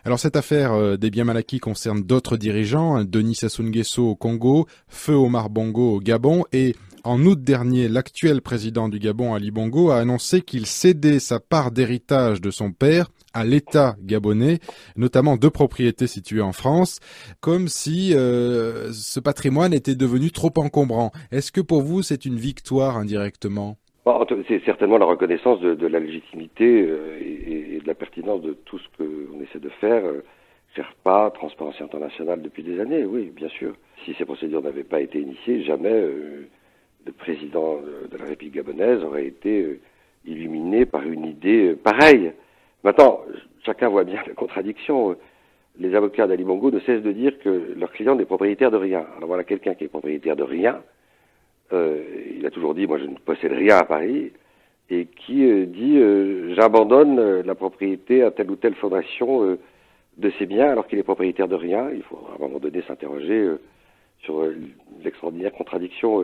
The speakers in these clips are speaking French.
Alors cette affaire des biens mal acquis concerne d'autres dirigeants, Denis Sassou Nguesso au Congo, Feu Omar Bongo au Gabon et en août dernier, l'actuel président du Gabon, Ali Bongo, a annoncé qu'il cédait sa part d'héritage de son père à l'État gabonais, notamment 2 propriétés situées en France, comme si ce patrimoine était devenu trop encombrant. Est-ce que pour vous c'est une victoire indirectement ? Bon, c'est certainement la reconnaissance de la légitimité et de la pertinence de tout ce qu'on essaie de faire. Pas Transparency International depuis des années, oui, bien sûr. Si ces procédures n'avaient pas été initiées, jamais le président de la République gabonaise aurait été illuminé par une idée pareille. Maintenant, chacun voit bien la contradiction. Les avocats d'Ali Bongo ne cessent de dire que leur client n'est propriétaire de rien. Alors voilà quelqu'un qui est propriétaire de rien. Il a toujours dit, moi je ne possède rien à Paris, et qui dit, j'abandonne la propriété à telle ou telle fondation de ses biens, alors qu'il est propriétaire de rien. Il faut à un moment donné s'interroger sur l'extraordinaire contradiction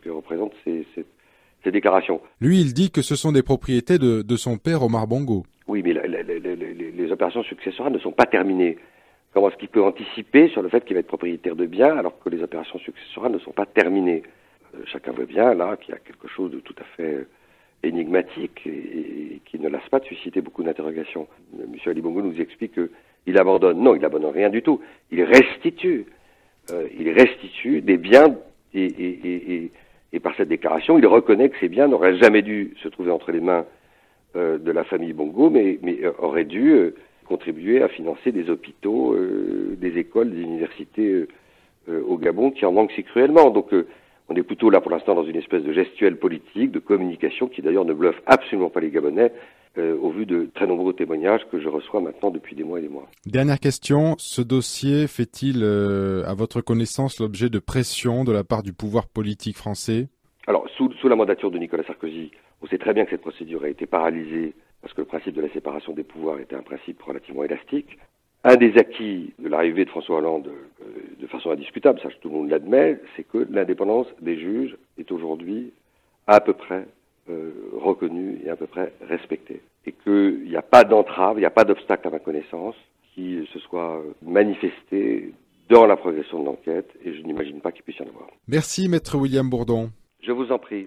que représentent ces déclarations. Lui, il dit que ce sont des propriétés de son père Omar Bongo. Oui, mais les opérations successorales ne sont pas terminées. Comment est-ce qu'il peut anticiper sur le fait qu'il va être propriétaire de biens alors que les opérations successorales ne sont pas terminées? Chacun voit bien là qu'il y a quelque chose de tout à fait énigmatique et qui ne lasse pas de susciter beaucoup d'interrogations. Monsieur Ali Bongo nous explique qu'il abandonne. Non, il abandonne rien du tout. Il restitue des biens et par cette déclaration, il reconnaît que ces biens n'auraient jamais dû se trouver entre les mains de la famille Bongo, mais auraient dû contribuer à financer des hôpitaux, des écoles, des universités au Gabon qui en manquent si cruellement. Donc on est plutôt là pour l'instant dans une espèce de gestuelle politique, de communication qui d'ailleurs ne bluffe absolument pas les Gabonais au vu de très nombreux témoignages que je reçois maintenant depuis des mois et des mois. Dernière question, ce dossier fait-il à votre connaissance l'objet de pression de la part du pouvoir politique français ? Alors sous la mandature de Nicolas Sarkozy, on sait très bien que cette procédure a été paralysée parce que le principe de la séparation des pouvoirs était un principe relativement élastique. Un des acquis de l'arrivée de François Hollande, de façon indiscutable, ça tout le monde l'admet, c'est que l'indépendance des juges est aujourd'hui à peu près reconnue et à peu près respectée. Et qu'il n'y a pas d'entrave, il n'y a pas d'obstacle à ma connaissance qui se soit manifesté dans la progression de l'enquête et je n'imagine pas qu'il puisse y en avoir. Merci Maître William Bourdon. Je vous en prie.